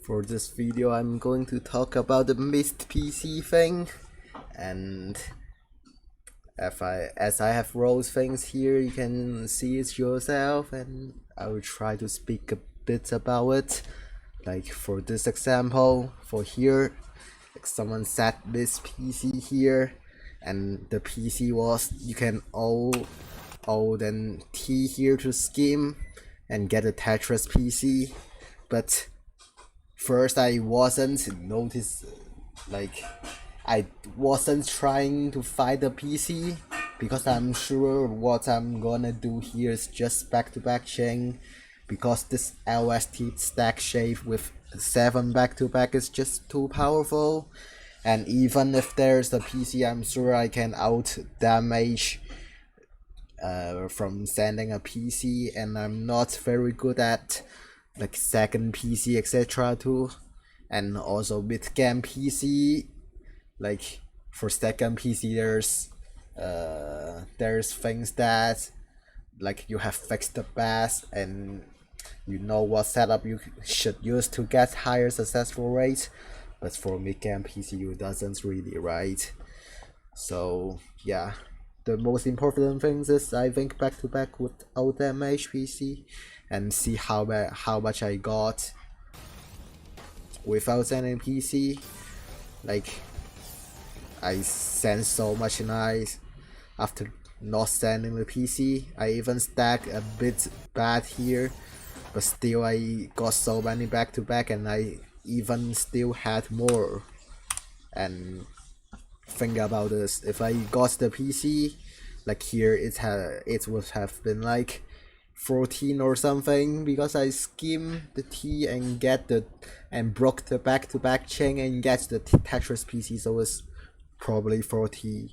For this video, I'm going to talk about the missed PC thing, and as I have rows things here, you can see it yourself, and I will try to speak a bit about it. Like for this example, for here, like someone set this PC here, and the PC was, you can O then T here to scheme and get a Tetris PC, but first I wasn't trying to find the PC because I'm sure what I'm gonna do here is just back-to-back chain, because this LST stack shape with 7 back-to-back is just too powerful. And even if there's a PC, I'm sure I can out damage from sending a PC, and I'm not very good at like second PC etc too. And also with game PC, like for second PC there's things that like you have fixed the best and you know what setup you should use to get higher successful rate, but for mid game PC it doesn't really, right? So yeah, the most important things is I think back to back with out damage PC and see how much I got without sending PC. Like I sent so much nice after not sending the PC. I even stacked a bit bad here, but still I got so many back to back, and I even still had more. And think about this, if I got the PC, like here it would have been like 14 or something, because I skimmed the T and broke the back-to-back chain and get the Tetris PC, so it's probably 14.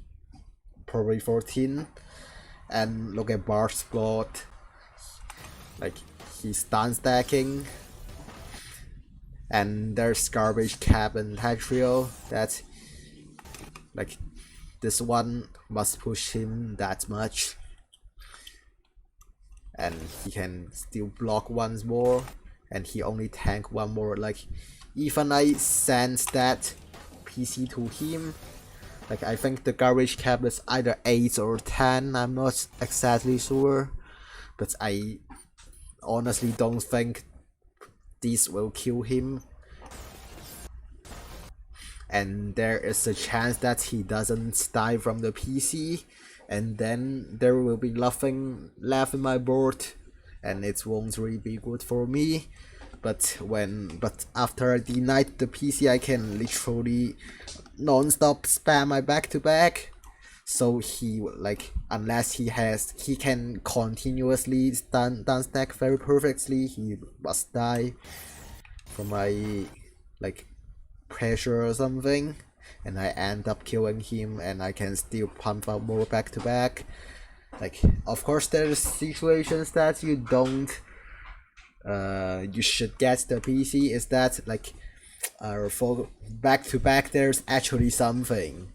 And look at Bart's plot, like he's done stacking, and there's garbage cap and Tetrio that like this one must push him that much, and he can still block once more, and he only tank one more. Like even I sent that PC to him, like I think the garbage cap is either 8 or 10, I'm not exactly sure, but I honestly don't think this will kill him, and there is a chance that he doesn't die from the PC, and then there will be nothing left in my board, and it won't really be good for me. But after I denied the PC, I can literally non-stop spam my back-to-back. So he, like, unless he can continuously stun stack very perfectly, he must die from my like pressure or something, and I end up killing him, and I can still pump out more back to back. Like of course there's situations that you don't you should get the PC, is that like for back to back there's actually something,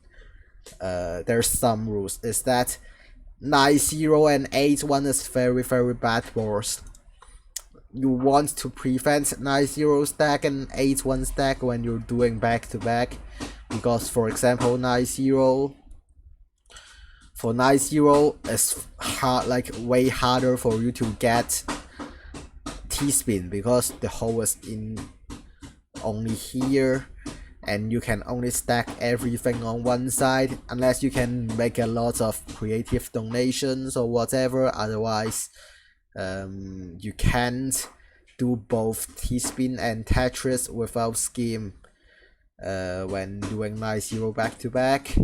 there's some rules, is that 9-0 and 8-1 is very bad boards. You want to prevent 9-0 stack and 8-1 stack when you're doing back to back, because for example 9-0 is hard, like way harder for you to get T-spin, because the hole is in only here, and you can only stack everything on one side unless you can make a lot of creative donations or whatever. Otherwise you can't do both T-spin and Tetris without scheme when doing 9-0 back-to-back.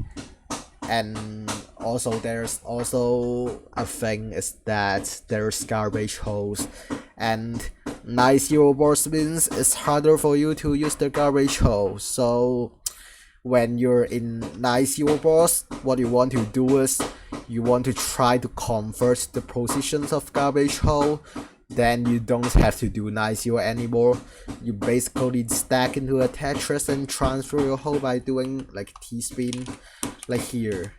And also there's also a thing, is that there's garbage holes, and 9-0 board spins is harder for you to use the garbage hole. So when you're in 9-0 boards, what you want to do is you want to try to convert the positions of garbage hole. Then you don't have to do 9-0 anymore. You basically stack into a Tetris and transfer your hole by doing like T-spin. Like here,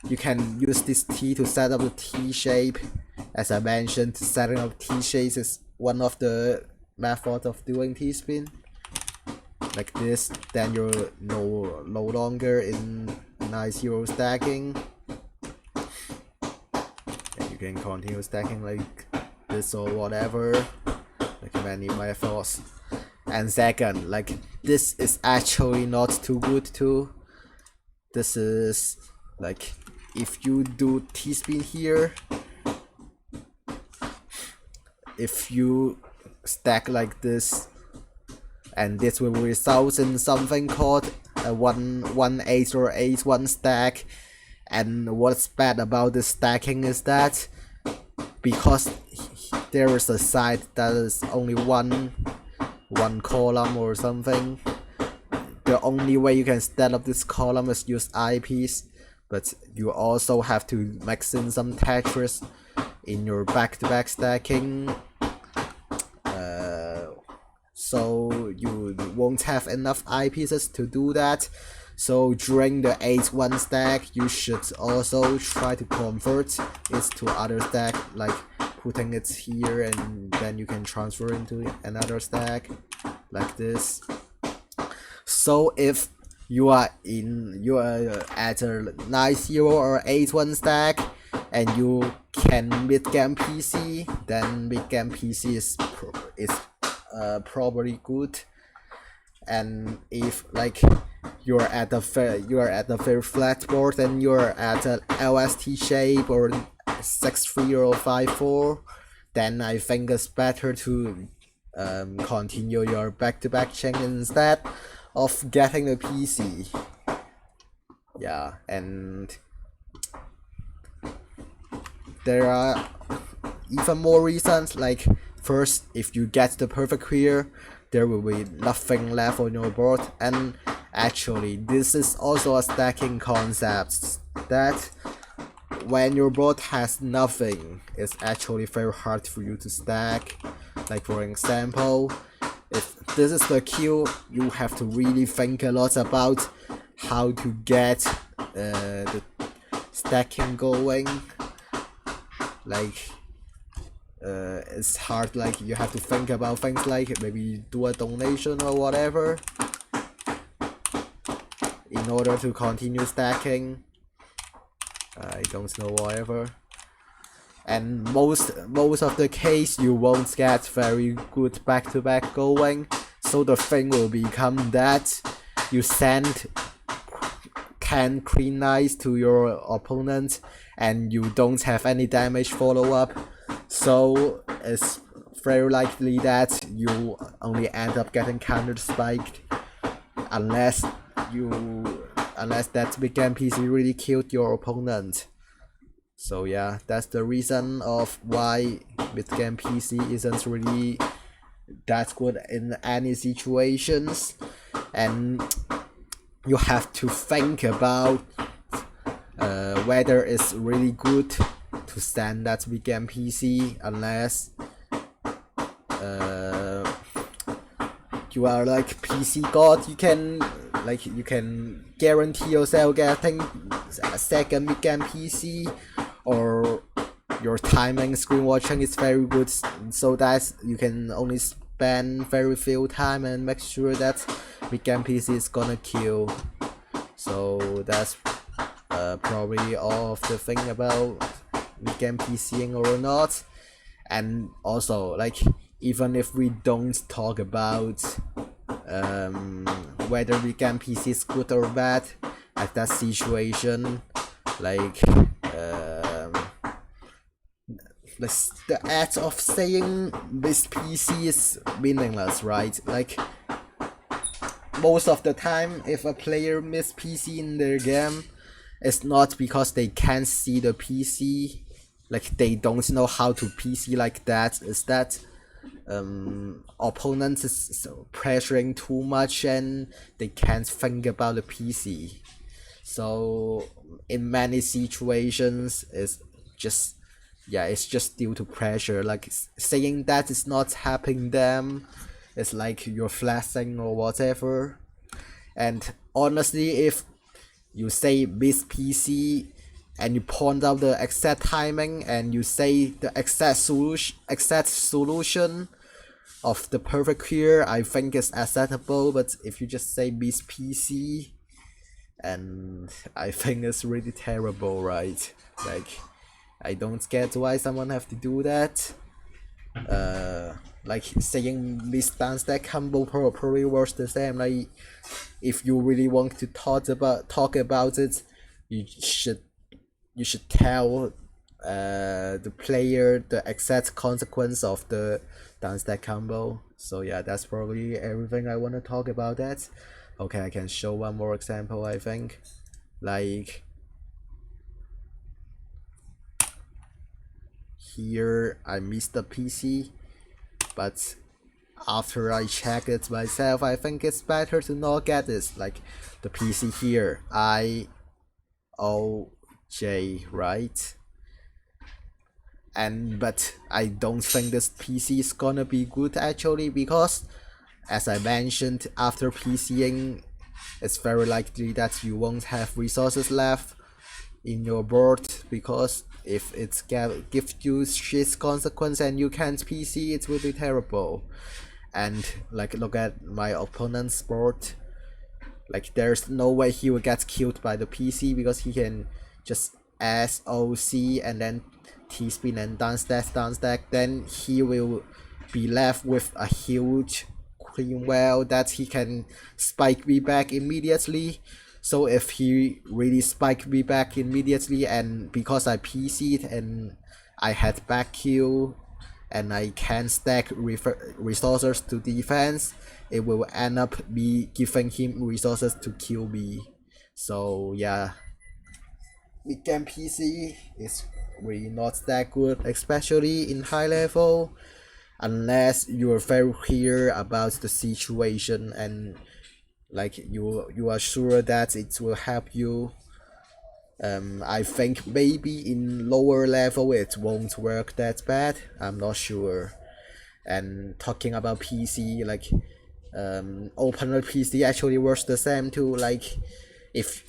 you can use this T to set up the T shape. As I mentioned, setting up T shapes is one of the methods of doing T-spin. like this, then you're no longer in 9-0 stacking. And you can continue stacking like this or whatever, like many methods. And second, like this is actually not too good too. This is like if you do T-spin here, if you stack like this, and this will result in something called a 1-1-8 or 8-1 stack. And what's bad about this stacking is that because there is a side that is only one column or something, the only way you can stand up this column is use eyepiece, but you also have to mix in some textures in your back-to-back stacking, so you won't have enough eyepieces to do that. So during the 8-1 stack, you should also try to convert it to other stack, like putting it here, and then you can transfer into another stack like this. So if you are at a 9-0 or 8-1 stack and you can mid-game PC, then mid-game PC is probably good. And if like you're at a very flat board and you're at a LST shape or 6-3 or 5-4, then I think it's better to continue your back-to-back chain instead of getting the PC. Yeah, and there are even more reasons. Like first, if you get the perfect clear, there will be nothing left on your board. And actually, this is also a stacking concept, that when your board has nothing, it's actually very hard for you to stack. Like for example, if this is the queue, you have to really think a lot about how to get the stacking going. Like it's hard, like you have to think about things like maybe do a donation or whatever in order to continue stacking. I don't know, whatever. And most of the case you won't get very good back-to-back going, so the thing will become that you send 10 clean knights to your opponent and you don't have any damage follow-up, so it's very likely that you only end up getting counter-spiked unless that mid-game PC really killed your opponent. So yeah, that's the reason of why mid-game PC isn't really that good in any situations, and you have to think about whether it's really good to stand that mid-game PC unless you are like PC god. You can guarantee yourself getting a second mid-game PC, or your timing screen watching is very good, so that you can only spend very few time and make sure that mid-game PC is gonna kill. So that's probably all of the thing about mid-game PCing or not. And also, like, even if we don't talk about whether mid-game PC is good or bad at that situation, like the act of saying this PC is meaningless, right? Like most of the time, if a player miss PC in their game, it's not because they can't see the PC, like they don't know how to PC like that. It's that opponents is pressuring too much and they can't think about the PC. So in many situations, it's just due to pressure. Like saying that it's not helping them, it's like you're flashing or whatever. And honestly, if you say miss PC and you point out the exact timing and you say the exact solution, of the perfect here, I think it's acceptable, but if you just say Miss PC, and I think it's really terrible, right? Like, I don't get why someone have to do that. Like saying Miss Dance that combo probably works the same. Like, if you really want to talk about it, you should tell the player the exact consequence of the dance stack combo. So yeah, that's probably everything I want to talk about that. Okay, I can show one more example. I think, like, here I missed the PC, but after I check it myself, I think it's better to not get this. Like, the PC here, IOJ, right? But I don't think this PC is gonna be good actually, because as I mentioned, after PCing, it's very likely that you won't have resources left in your board, because if it's gives you shit consequence and you can't PC, it will be terrible. And like, look at my opponent's board. Like, there's no way he will get killed by the PC, because he can just SOC and then T-spin and down stack, then he will be left with a huge clean well that he can spike me back immediately. So if he really spiked me back immediately, and because I PC'd and I had back kill and I can stack resources to defense, it will end up me giving him resources to kill me. So yeah, mid game PC is really not that good, especially in high level, unless you're very clear about the situation and like you are sure that it will help you. I think maybe in lower level it won't work that bad. I'm not sure. And talking about PC, like, opener PC actually works the same too. Like, if,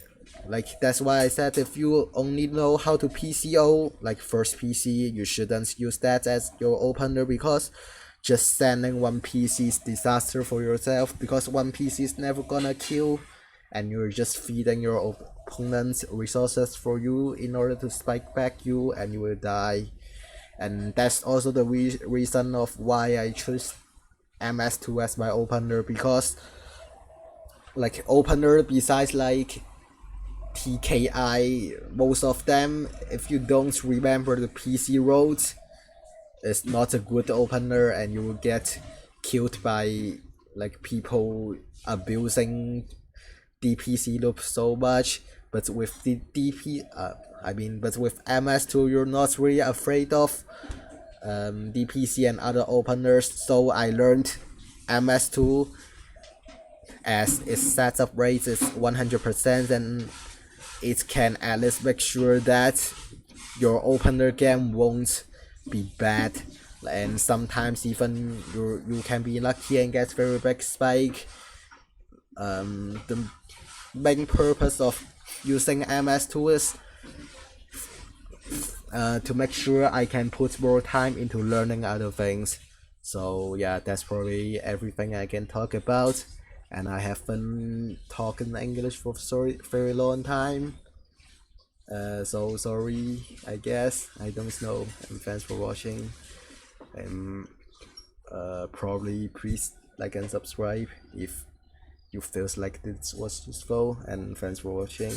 like, that's why I said if you only know how to PCO, like first PC, you shouldn't use that as your opener, because just sending one PC is disaster for yourself, because one PC is never gonna kill, and you're just feeding your opponent's resources for you in order to spike back you, and you will die. And that's also the reason of why I choose MS2 as my opener, because like opener besides like TKI, most of them, if you don't remember the PC roads, it's not a good opener, and you will get killed by like people abusing DPC loop so much. But with the but with MS2, you're not really afraid of DPC and other openers. So I learned MS2 as its setup rate is 100%, and it can at least make sure that your opener game won't be bad, and sometimes even you can be lucky and get very big spike. The main purpose of using MS2 is to make sure I can put more time into learning other things. So yeah, that's probably everything I can talk about, and I have been talking English for very long time. So sorry, I guess, I don't know, and thanks for watching. Probably please like and subscribe if you feels like this was useful, and thanks for watching.